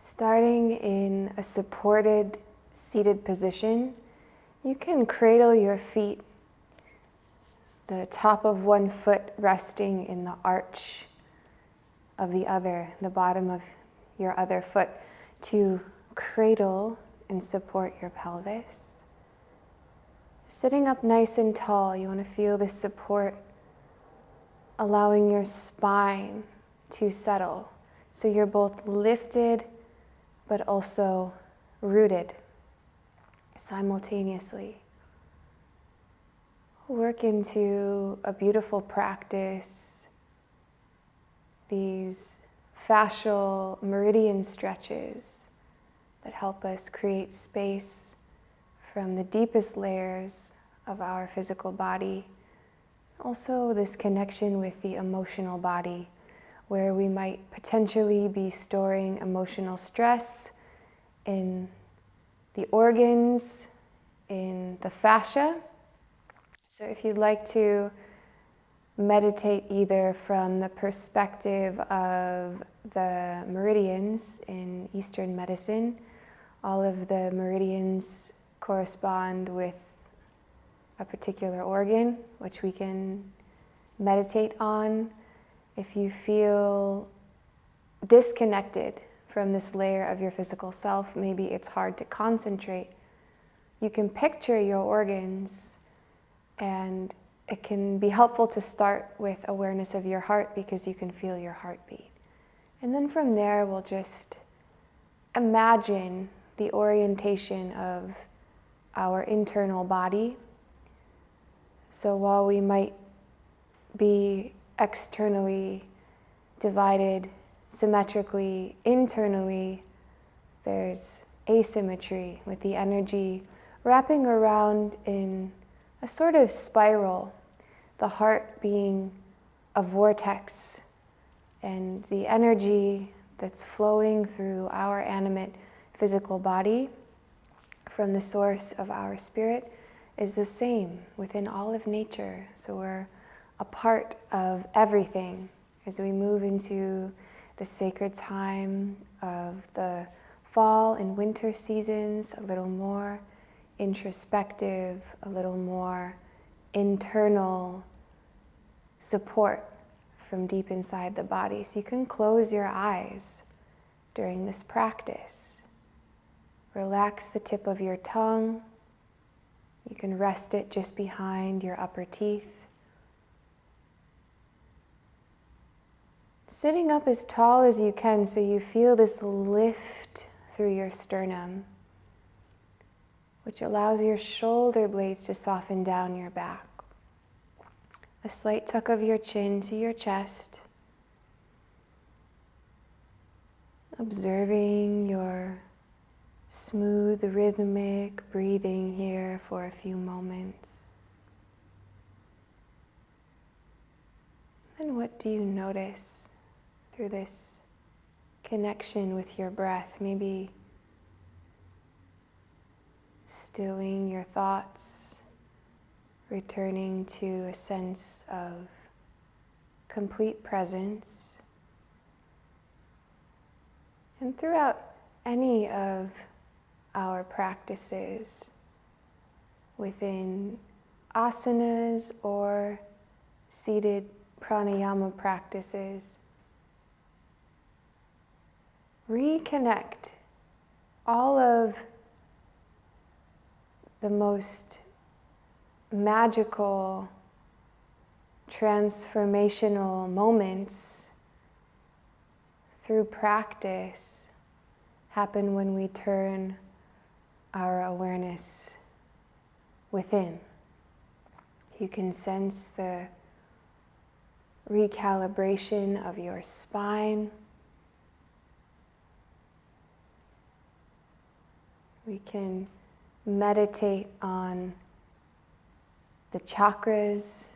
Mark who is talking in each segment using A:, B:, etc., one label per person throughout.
A: Starting in a supported seated position, you can cradle your feet, the top of one foot resting in the arch of the other, the bottom of your other foot, to cradle and support your pelvis. Sitting up nice and tall, you want to feel the support, allowing your spine to settle. So you're both lifted but also rooted simultaneously. Work into a beautiful practice, these fascial meridian stretches that help us create space from the deepest layers of our physical body. Also, this connection with the emotional body, where we might potentially be storing emotional stress in the organs, in the fascia. So if you'd like to meditate either from the perspective of the meridians in Eastern medicine, all of the meridians correspond with a particular organ, which we can meditate on. If you feel disconnected from this layer of your physical self, maybe it's hard to concentrate, you can picture your organs, and it can be helpful to start with awareness of your heart because you can feel your heartbeat. And then from there, we'll just imagine the orientation of our internal body. So while we might be externally divided symmetrically, internally there's asymmetry with the energy wrapping around in a sort of spiral, the heart being a vortex, and the energy that's flowing through our animate physical body from the source of our spirit is the same within all of nature. So we're a part of everything as we move into the sacred time of the fall and winter seasons, a little more introspective, a little more internal support from deep inside the body. So you can close your eyes during this practice. Relax the tip of your tongue. You can rest it just behind your upper teeth. Sitting up as tall as you can so you feel this lift through your sternum, which allows your shoulder blades to soften down your back. A slight tuck of your chin to your chest. Observing your smooth, rhythmic breathing here for a few moments. And what do you notice through this connection with your breath? Maybe stilling your thoughts, returning to a sense of complete presence. And throughout any of our practices within asanas or seated pranayama practices, reconnect all of the most magical, transformational moments through practice happen when we turn our awareness within. You can sense the recalibration of your spine. We can meditate on the chakras.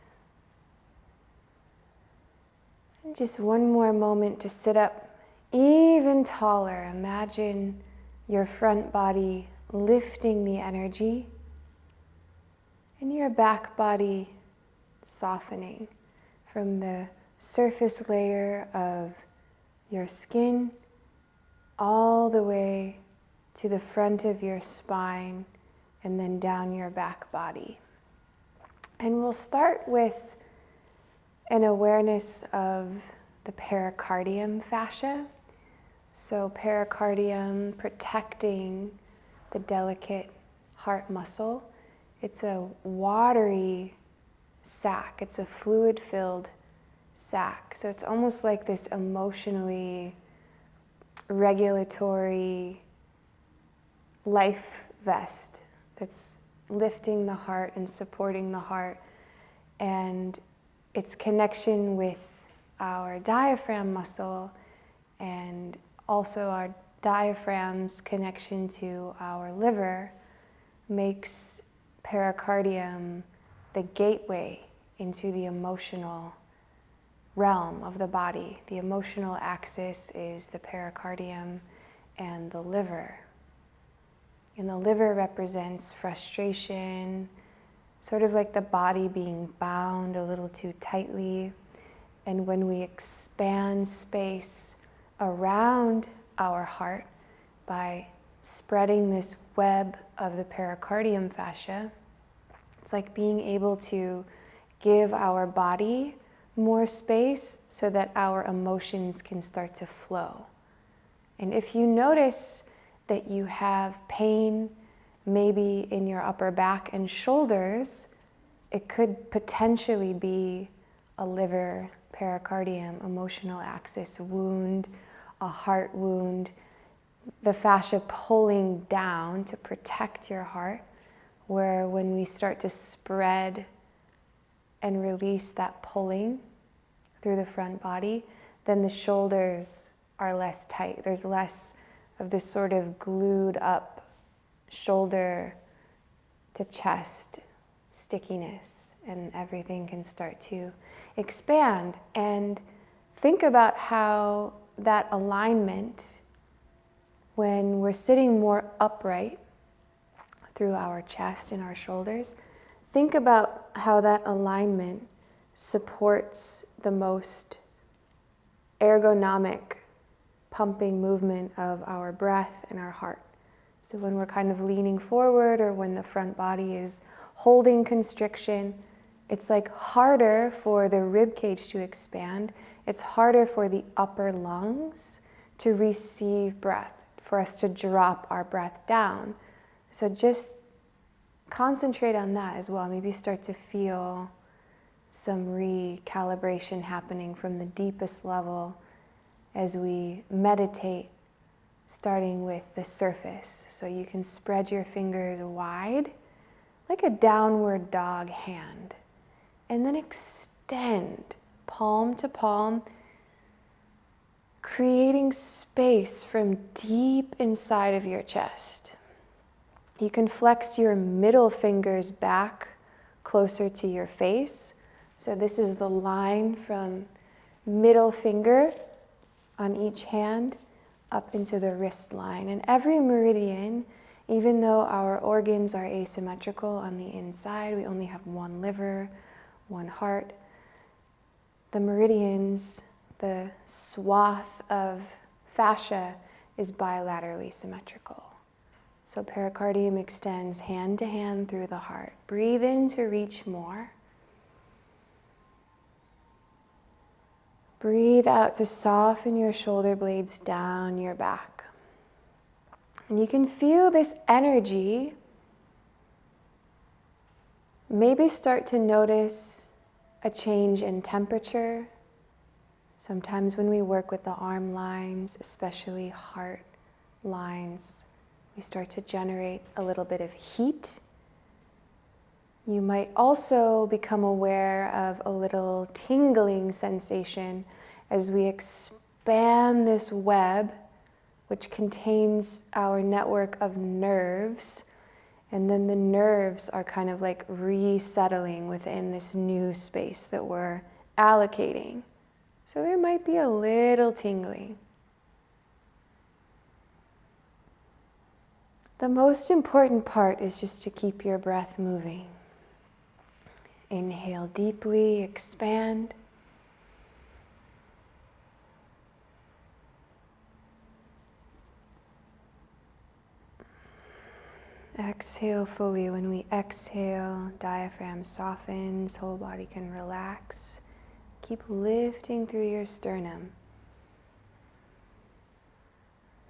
A: And just one more moment to sit up even taller. Imagine your front body lifting the energy and your back body softening from the surface layer of your skin all the way to the front of your spine and then down your back body. And we'll start with an awareness of the pericardium fascia. So pericardium protecting the delicate heart muscle. It's a watery sac. It's a fluid-filled sac. So it's almost like this emotionally regulatory life vest that's lifting the heart and supporting the heart. And its connection with our diaphragm muscle and also our diaphragm's connection to our liver makes pericardium the gateway into the emotional realm of the body. The emotional axis is the pericardium and the liver. And the liver represents frustration, sort of like the body being bound a little too tightly. And when we expand space around our heart by spreading this web of the pericardium fascia, it's like being able to give our body more space so that our emotions can start to flow. And if you notice that you have pain maybe in your upper back and shoulders, it could potentially be a liver pericardium emotional axis wound, a heart wound, the fascia pulling down to protect your heart, where when we start to spread and release that pulling through the front body, then the shoulders are less tight. There's less of this sort of glued up shoulder to chest stickiness, and everything can start to expand. And think about how that alignment, when we're sitting more upright through our chest and our shoulders, think about how that alignment supports the most ergonomic pumping movement of our breath and our heart. So when we're kind of leaning forward or when the front body is holding constriction, it's like harder for the rib cage to expand. It's harder for the upper lungs to receive breath, for us to drop our breath down. So just concentrate on that as well. Maybe start to feel some recalibration happening from the deepest level as we meditate, starting with the surface. So you can spread your fingers wide, like a downward dog hand, and then extend palm to palm, creating space from deep inside of your chest. You can flex your middle fingers back closer to your face. So this is the line from middle finger on each hand up into the wrist line. And every meridian, even though our organs are asymmetrical on the inside, we only have one liver, one heart, the meridians, the swath of fascia is bilaterally symmetrical. So pericardium extends hand to hand through the heart. Breathe in to reach more. Breathe out to soften your shoulder blades down your back. And you can feel this energy. Maybe start to notice a change in temperature. Sometimes when we work with the arm lines, especially heart lines, we start to generate a little bit of heat. You might also become aware of a little tingling sensation as we expand this web, which contains our network of nerves. And then the nerves are kind of like resettling within this new space that we're allocating. So there might be a little tingling. The most important part is just to keep your breath moving. Inhale deeply, expand. Exhale fully. When we exhale, diaphragm softens, whole body can relax. Keep lifting through your sternum.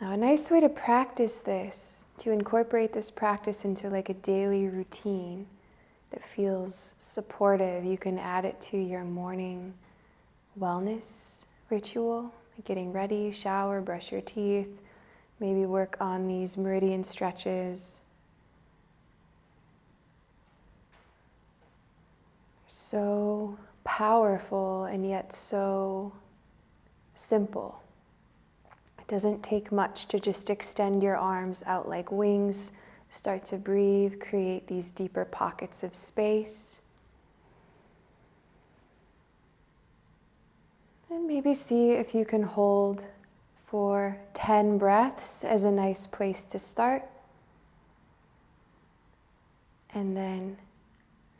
A: Now, a nice way to practice this, to incorporate this practice into like a daily routine that feels supportive, you can add it to your morning wellness ritual, like getting ready, shower, brush your teeth, maybe work on these meridian stretches. So powerful and yet so simple. It doesn't take much to just extend your arms out like wings, start to breathe, create these deeper pockets of space. And maybe see if you can hold for 10 breaths as a nice place to start. And then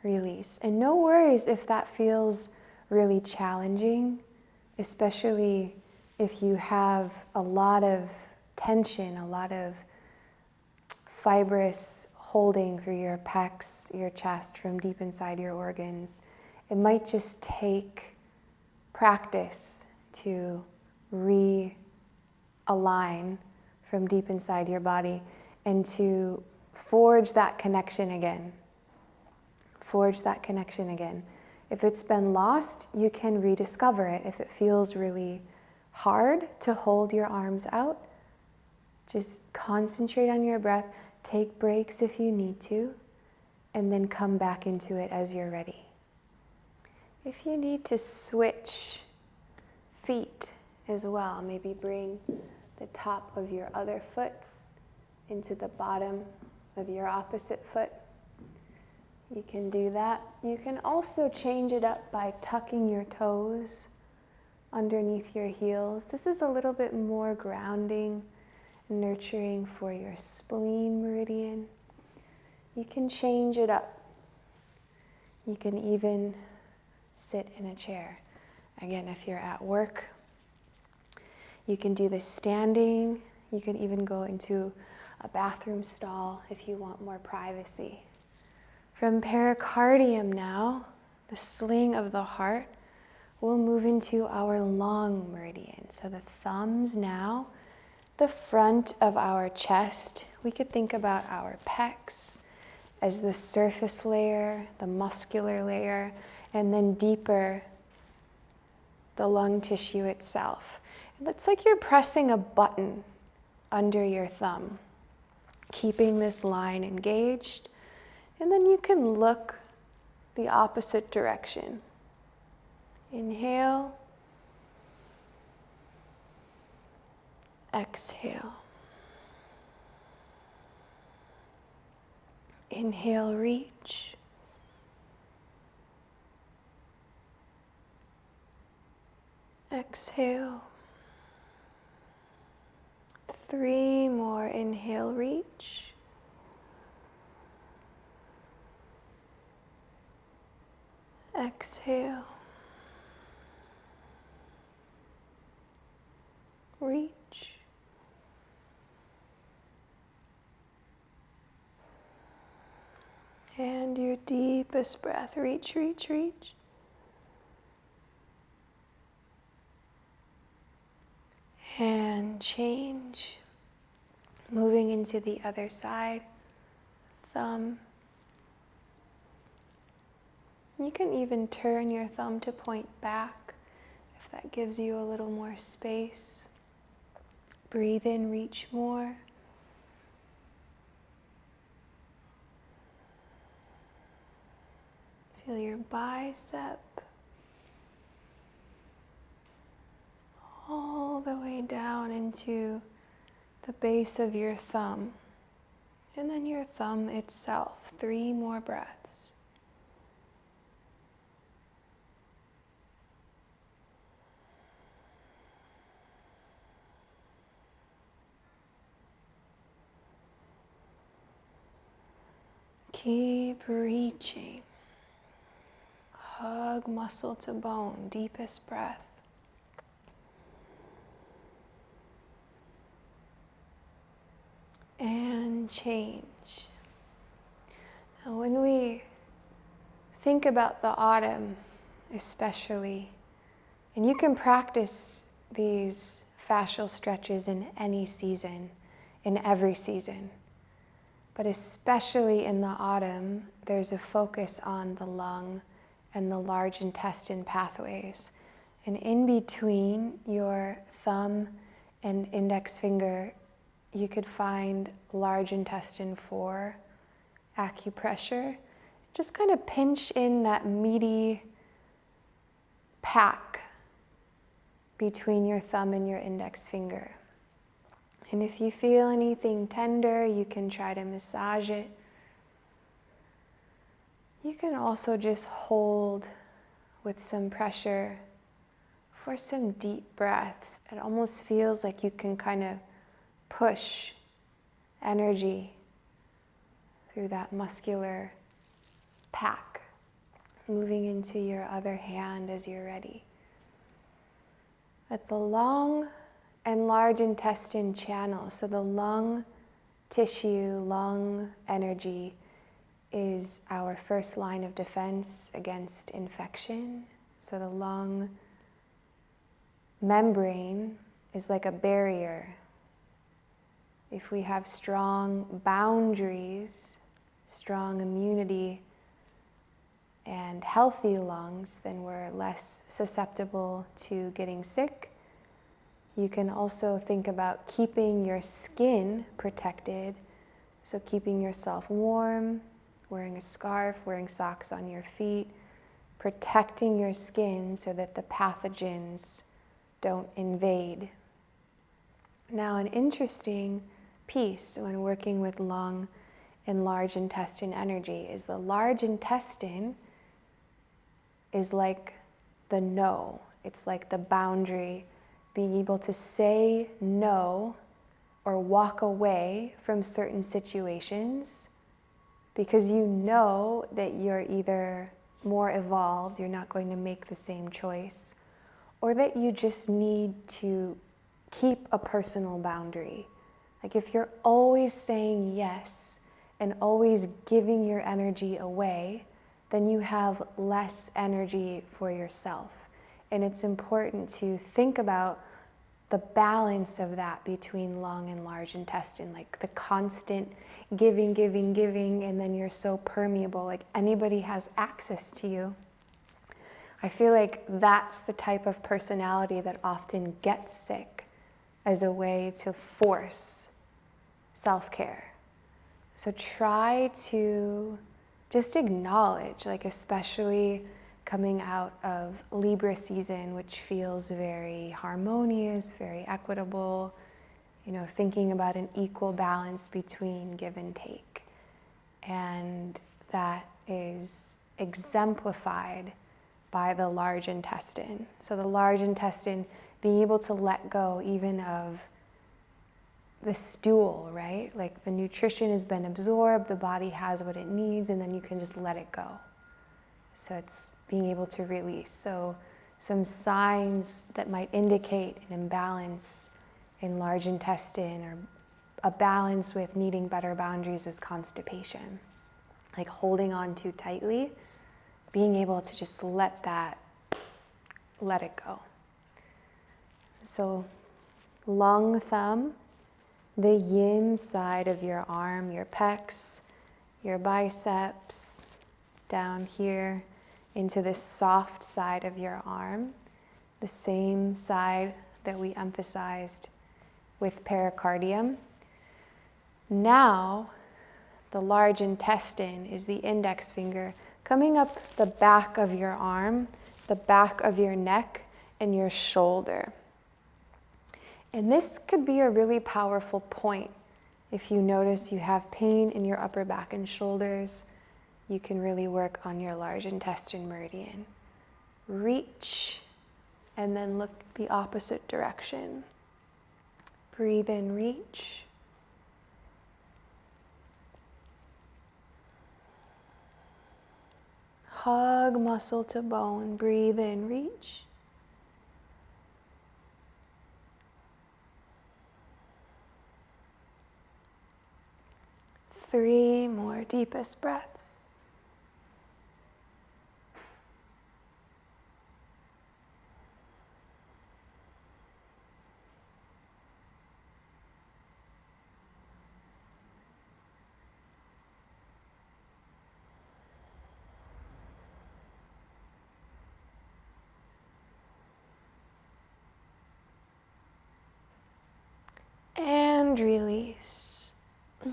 A: release. And no worries if that feels really challenging, especially if you have a lot of tension, a lot of fibrous holding through your pecs, your chest, from deep inside your organs. It might just take practice to realign from deep inside your body and to forge that connection again. Forge that connection again. If it's been lost, you can rediscover it. If it feels really hard to hold your arms out, just concentrate on your breath, take breaks if you need to, and then come back into it as you're ready. If you need to switch feet as well, maybe bring the top of your other foot into the bottom of your opposite foot. You can do that. You can also change it up by tucking your toes underneath your heels. This is a little bit more grounding, nurturing for your spleen meridian. You can change it up. You can even sit in a chair. Again, if you're at work, you can do this standing. You can even go into a bathroom stall if you want more privacy. From pericardium now, the sling of the heart, we'll move into our long meridian. So the thumbs now, the front of our chest. We could think about our pecs as the surface layer, the muscular layer, and then deeper, the lung tissue itself. It's like you're pressing a button under your thumb, keeping this line engaged. And then you can look the opposite direction. Inhale. Exhale. Inhale, reach. Exhale. 3 more. Inhale, reach. Exhale. Reach. And your deepest breath. Reach, reach, reach. And change. Moving into the other side. Thumb. You can even turn your thumb to point back if that gives you a little more space. Breathe in, reach more. Feel your bicep all the way down into the base of your thumb. And then your thumb itself. 3 more breaths. Keep reaching. Hug muscle to bone, deepest breath. And change. Now, when we think about the autumn, especially, and you can practice these fascial stretches in any season, in every season, but especially in the autumn, there's a focus on the lung and the large intestine pathways. And in between your thumb and index finger, you could find large intestine 4 acupressure. Just kind of pinch in that meaty pack between your thumb and your index finger. And if you feel anything tender, you can try to massage it. You can also just hold with some pressure for some deep breaths. It almost feels like you can kind of push energy through that muscular pack, moving into your other hand as you're ready. At the lung and large intestine channel, so the lung tissue, lung energy is our first line of defense against infection. So the lung membrane is like a barrier. If we have strong boundaries, strong immunity, and healthy lungs, then we're less susceptible to getting sick. You can also think about keeping your skin protected, so keeping yourself warm, wearing a scarf, wearing socks on your feet, protecting your skin so that the pathogens don't invade. Now, an interesting piece when working with lung and large intestine energy is the large intestine is like the no. It's like the boundary, being able to say no or walk away from certain situations because you know that you're either more evolved, you're not going to make the same choice, or that you just need to keep a personal boundary. Like if you're always saying yes and always giving your energy away, then you have less energy for yourself. And it's important to think about the balance of that between lung and large intestine, like the constant giving, and then you're so permeable, like anybody has access to you. I feel like that's the type of personality that often gets sick as a way to force self-care. So try to just acknowledge, like especially coming out of Libra season, which feels very harmonious, very equitable, thinking about an equal balance between give and take. And that is exemplified by the large intestine. So the large intestine being able to let go even of the stool, right? Like the nutrition has been absorbed, the body has what it needs, and then you can just let it go. So it's being able to release. So some signs that might indicate an imbalance in large intestine or a balance with needing better boundaries is constipation. Like holding on too tightly, being able to just let it go. So lung, thumb, the yin side of your arm, your pecs, your biceps, down here into this soft side of your arm, the same side that we emphasized with pericardium. Now, the large intestine is the index finger coming up the back of your arm, the back of your neck, and your shoulder. And this could be a really powerful point. If you notice you have pain in your upper back and shoulders, you can really work on your large intestine meridian. Reach, and then look the opposite direction. Breathe in, reach. Hug muscle to bone. Breathe in, reach. 3 more deepest breaths. And release.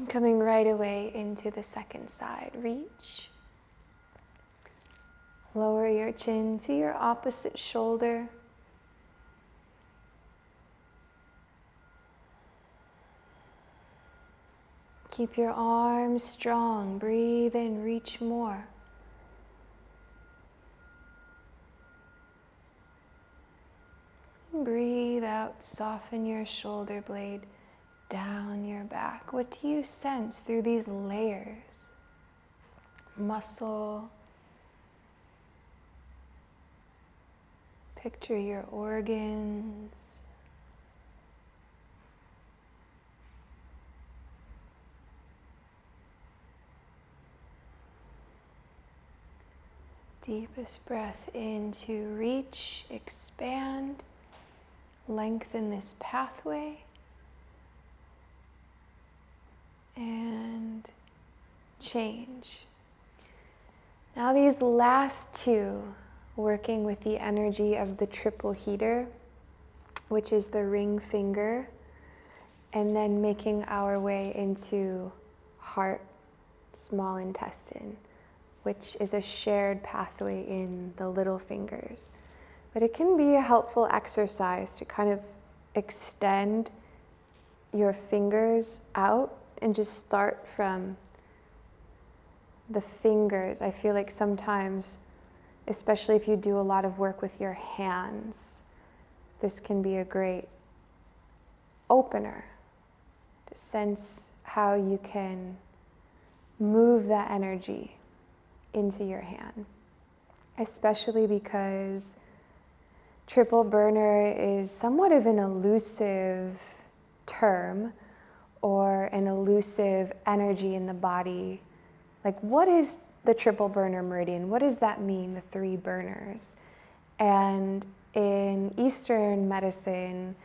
A: Coming right away into the second side. Reach. Lower your chin to your opposite shoulder. Keep your arms strong. Breathe in, reach more. Breathe out, soften your shoulder blade down your back. What do you sense through these layers? Muscle. Picture your organs. Deepest breath in to reach, expand, lengthen this pathway, and change. Now these last two, working with the energy of the triple heater, which is the ring finger, and then making our way into heart, small intestine, which is a shared pathway in the little fingers. But it can be a helpful exercise to kind of extend your fingers out and just start from the fingers. I feel like sometimes, especially if you do a lot of work with your hands, this can be a great opener to sense how you can move that energy into your hand, especially because triple burner is somewhat of an elusive term or an elusive energy in the body. Like, what is the triple burner meridian? What does that mean, the 3 burners? And in Eastern medicine,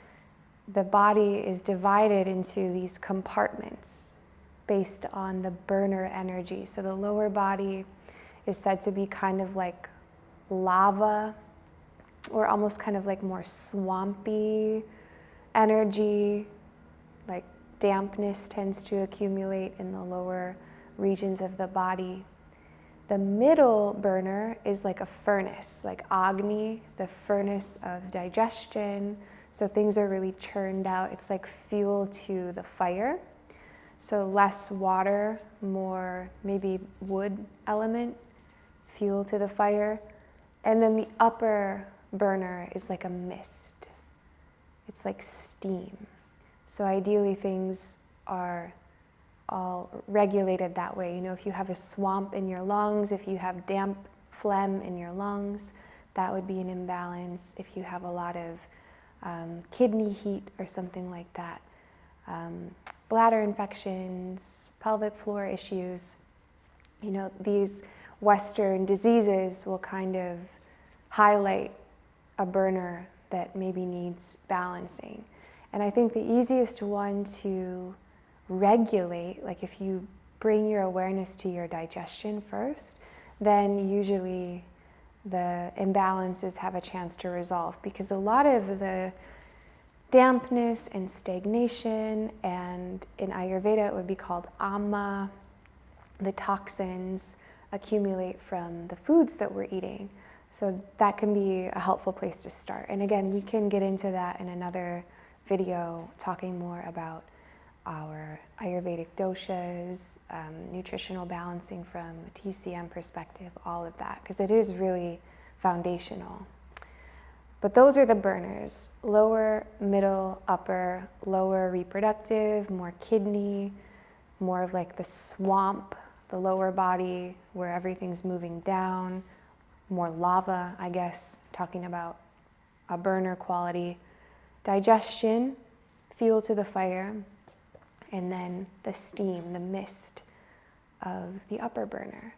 A: the body is divided into these compartments based on the burner energy. So the lower body is said to be kind of like lava, or almost kind of like more swampy energy, like dampness tends to accumulate in the lower regions of the body. The middle burner is like a furnace, like Agni, the furnace of digestion. So things are really churned out. It's like fuel to the fire. So less water, more maybe wood element, fuel to the fire. And then the upper burner is like a mist. It's like steam. So ideally things are all regulated that way. You know, if you have a swamp in your lungs, if you have damp phlegm in your lungs, that would be an imbalance. If you have a lot of kidney heat or something like that, bladder infections, pelvic floor issues, you know, these Western diseases will kind of highlight a burner that maybe needs balancing. And I think the easiest one to regulate, like if you bring your awareness to your digestion first, then usually the imbalances have a chance to resolve, because a lot of the dampness and stagnation, and in Ayurveda it would be called amma, the toxins accumulate from the foods that we're eating. So that can be a helpful place to start. And again, we can get into that in another video, talking more about our Ayurvedic doshas, nutritional balancing from a TCM perspective, all of that, because it is really foundational. But those are the burners: lower, middle, upper. Lower reproductive, more kidney, more of like the swamp, the lower body where everything's moving down, more lava, I guess, talking about a burner quality. Digestion, fuel to the fire, and then the steam, the mist, of the upper burner.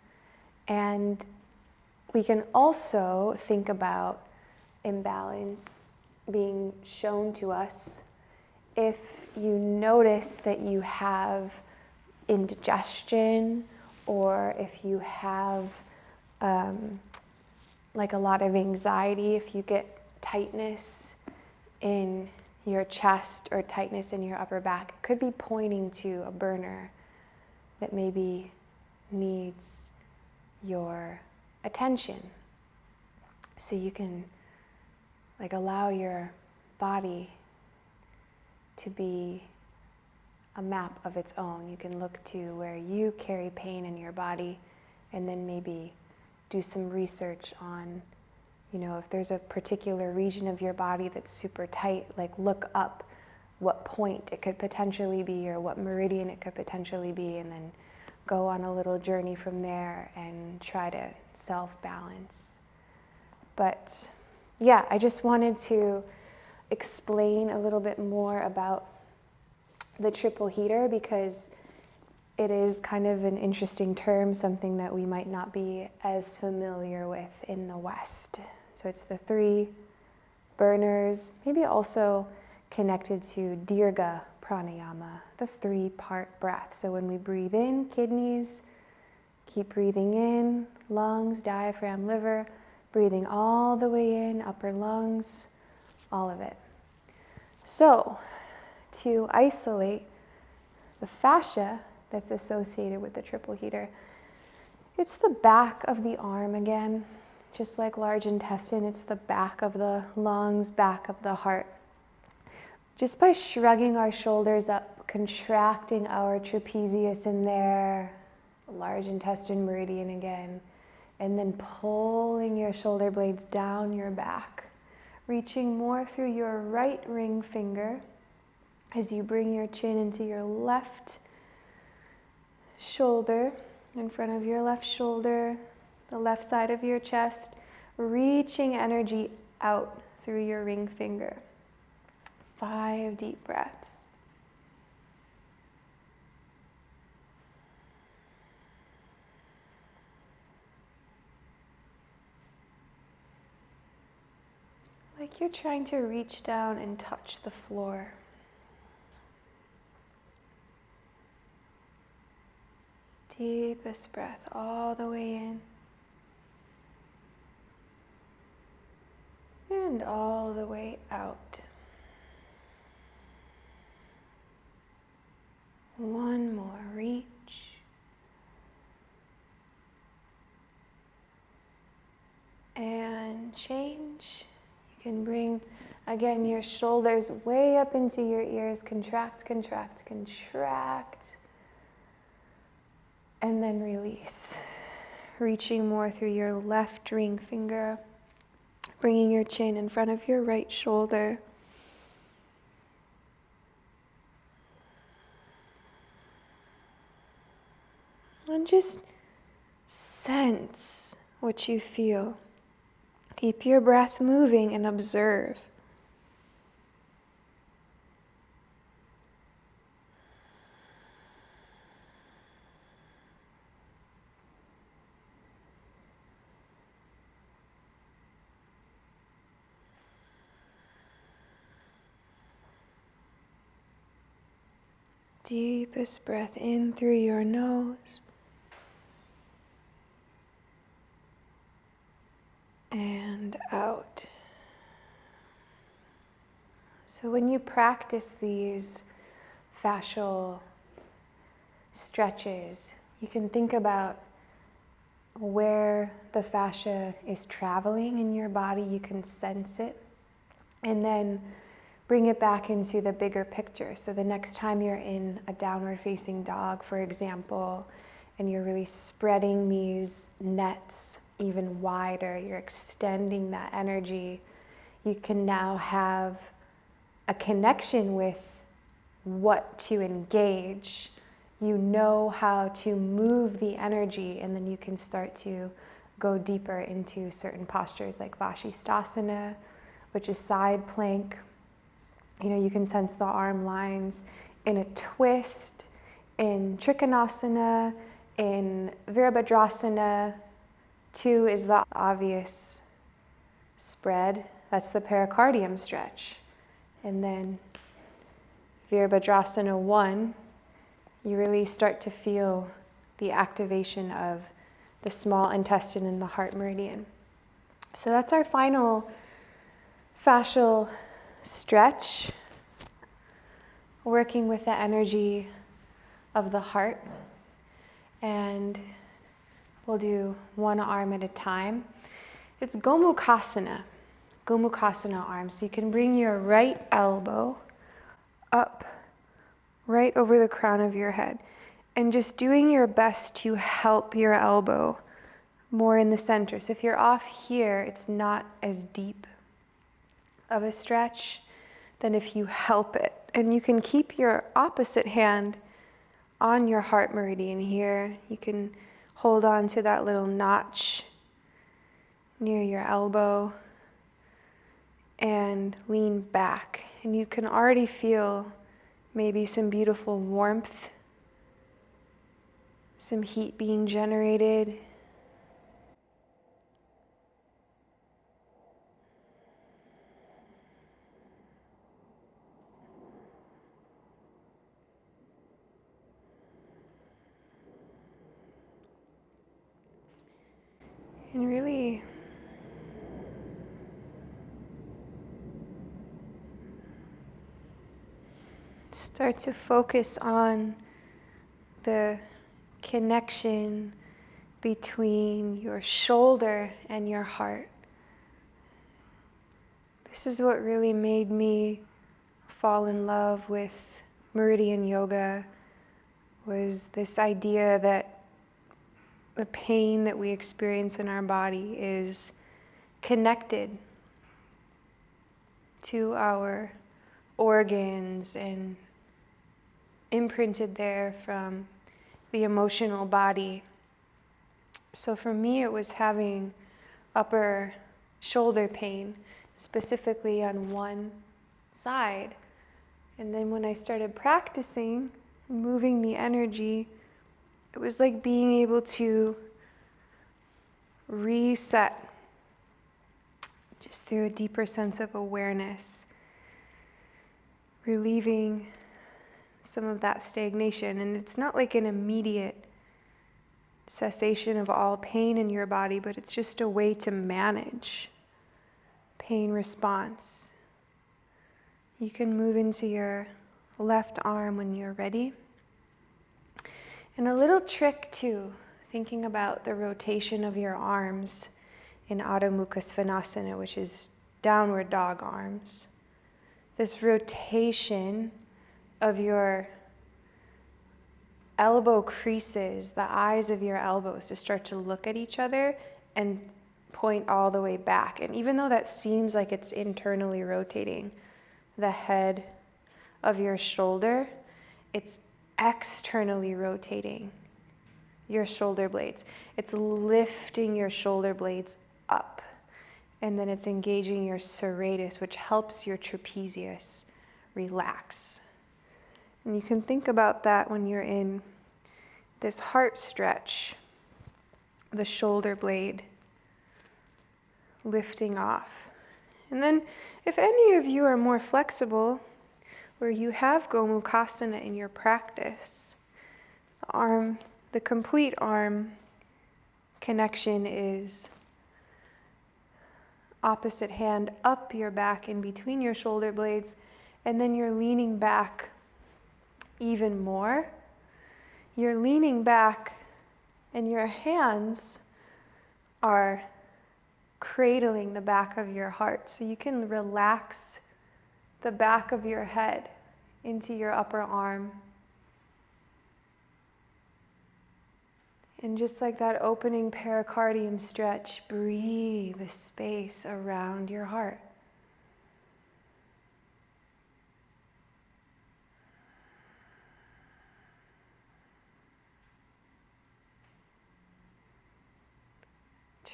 A: And we can also think about imbalance being shown to us if you notice that you have indigestion, or if you have like a lot of anxiety, if you get tightness in your chest or tightness in your upper back, it could be pointing to a burner that maybe needs your attention. So you can like allow your body to be a map of its own. You can look to where you carry pain in your body, and then maybe do some research on, if there's a particular region of your body that's super tight, like look up what point it could potentially be or what meridian it could potentially be, and then go on a little journey from there and try to self-balance. But yeah, I just wanted to explain a little bit more about the triple heater, because it is kind of an interesting term, something that we might not be as familiar with in the West. So it's the 3 burners, maybe also connected to Dirga pranayama, the 3-part breath. So when we breathe in, kidneys, keep breathing in, lungs, diaphragm, liver, breathing all the way in, upper lungs, all of it. So to isolate the fascia that's associated with the triple heater, it's the back of the arm again, just like large intestine, it's the back of the lungs, back of the heart. Just by shrugging our shoulders up, contracting our trapezius in there, large intestine meridian again, and then pulling your shoulder blades down your back, reaching more through your right ring finger as you bring your chin into your left shoulder, in front of your left shoulder, the left side of your chest, reaching energy out through your ring finger. 5 deep breaths. Like you're trying to reach down and touch the floor. Deepest breath all the way in. And all the way out. One more, reach. And change. You can bring, again, your shoulders way up into your ears. Contract, contract, contract. And then release. Reaching more through your left ring finger. Bringing your chin in front of your right shoulder. And just sense what you feel. Keep your breath moving and observe. Deepest breath in through your nose. And out. So when you practice these fascial stretches, you can think about where the fascia is traveling in your body. You can sense it. And then bring it back into the bigger picture. So the next time you're in a downward facing dog, for example, and you're really spreading these nets even wider, you're extending that energy, you can now have a connection with what to engage. You know how to move the energy, and then you can start to go deeper into certain postures like Fascial, which is side plank. You can sense the arm lines in a twist, in Trikonasana, In Virabhadrasana, 2 is the obvious spread. That's the pericardium stretch. And then Virabhadrasana 1, you really start to feel the activation of the small intestine and the heart meridian. So that's our final fascial stretch, working with the energy of the heart. And we'll do one arm at a time. It's Gomukhasana arm. So you can bring your right elbow up right over the crown of your head, and just doing your best to help your elbow more in the center. So if you're off here, it's not as deep of a stretch than if you help it. And you can keep your opposite hand on your heart meridian here. You can hold on to that little notch near your elbow and lean back. And you can already feel maybe some beautiful warmth, some heat being generated. And really start to focus on the connection between your shoulder and your heart. This is what really made me fall in love with Meridian yoga, was this idea that the pain that we experience in our body is connected to our organs and imprinted there from the emotional body. So for me, it was having upper shoulder pain, specifically on one side. And then when I started practicing, moving the energy, it was like being able to reset just through a deeper sense of awareness, relieving some of that stagnation. And it's not like an immediate cessation of all pain in your body, but it's just a way to manage pain response. You can move into your left arm when you're ready. And a little trick too, thinking about the rotation of your arms in Adho Mukha Svanasana, which is downward dog arms. This rotation of your elbow creases, the eyes of your elbows, to start to look at each other and point all the way back. And even though that seems like it's internally rotating the head of your shoulder, it's externally rotating your shoulder blades. It's lifting your shoulder blades up, and then it's engaging your serratus, which helps your trapezius relax. And you can think about that when you're in this heart stretch, the shoulder blade lifting off. And then if any of you are more flexible, where you have Gomukhasana in your practice, the complete arm connection is opposite hand up your back in between your shoulder blades, and then you're leaning back even more. You're leaning back and your hands are cradling the back of your heart, so you can relax the back of your head into your upper arm. And just like that opening pericardium stretch, breathe the space around your heart.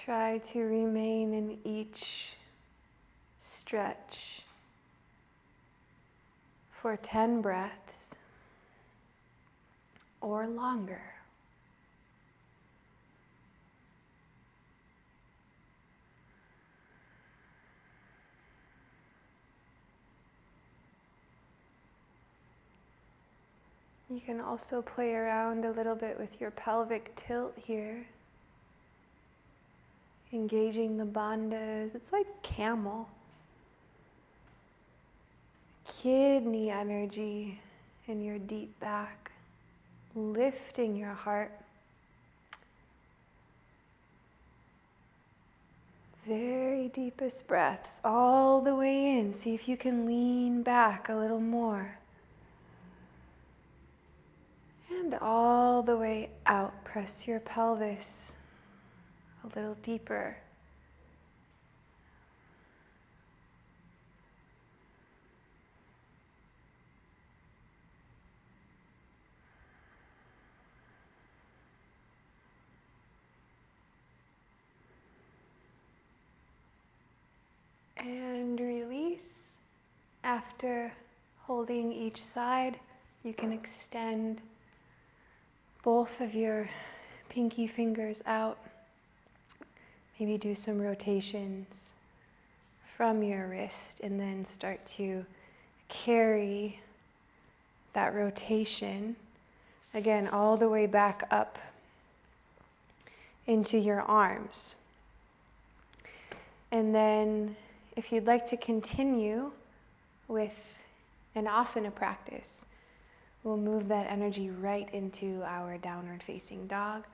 A: Try to remain in each stretch for 10 breaths or longer. You can also play around a little bit with your pelvic tilt here. Engaging the bandhas. It's like camel. Kidney energy in your deep back. Lifting your heart. Very deepest breaths all the way in. See if you can lean back a little more. And all the way out. Press your pelvis a little deeper. And release. After holding each side, you can extend both of your pinky fingers out. Maybe do some rotations from your wrist and then start to carry that rotation again all the way back up into your arms. And then if you'd like to continue with an asana practice, we'll move that energy right into our downward facing dog.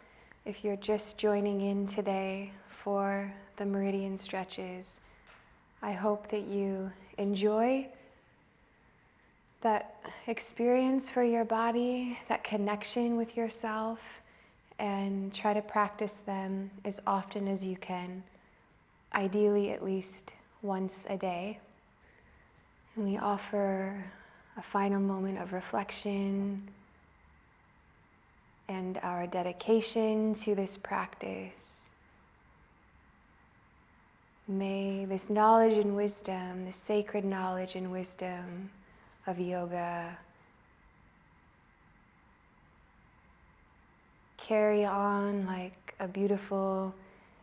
A: If you're just joining in today for the meridian stretches, I hope that you enjoy that experience for your body, that connection with yourself, and try to practice them as often as you can, ideally at least once a day. And we offer a final moment of reflection and our dedication to this practice. May this knowledge and wisdom, this sacred knowledge and wisdom of yoga, carry on like a beautiful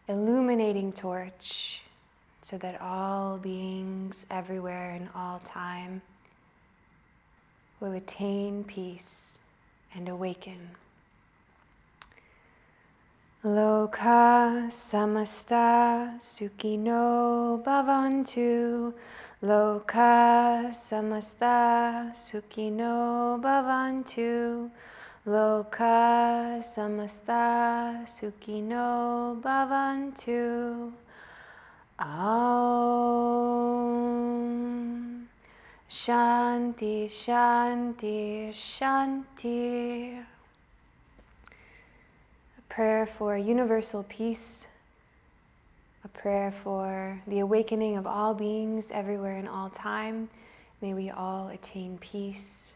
A: illuminating torch so that all beings everywhere in all time will attain peace and awaken. Lokah Samastah Sukhino Bhavantu. Lokah Samastah Sukhino Bhavantu. Lokah Samastah Sukhino Bhavantu. Aum. Shanti, Shanti, Shanti. A prayer for universal peace, a prayer for the awakening of all beings everywhere in all time. May we all attain peace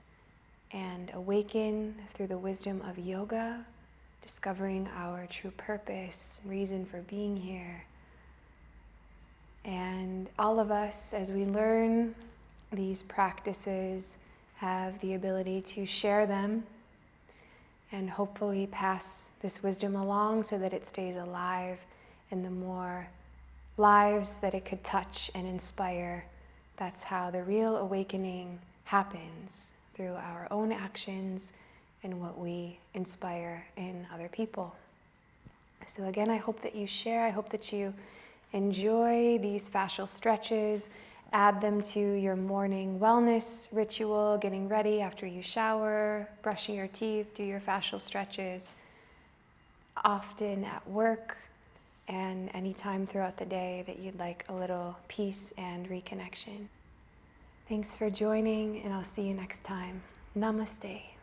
A: and awaken through the wisdom of yoga, discovering our true purpose, reason for being here. And all of us, as we learn these practices, have the ability to share them and hopefully pass this wisdom along so that it stays alive in the more lives that it could touch and inspire. That's how the real awakening happens, through our own actions and what we inspire in other people. So again, I hope that you share. I hope that you enjoy these fascial stretches. Add them to your morning wellness ritual, getting ready after you shower, brushing your teeth, do your fascial stretches often at work and any time throughout the day that you'd like a little peace and reconnection. Thanks for joining, and I'll see you next time. Namaste.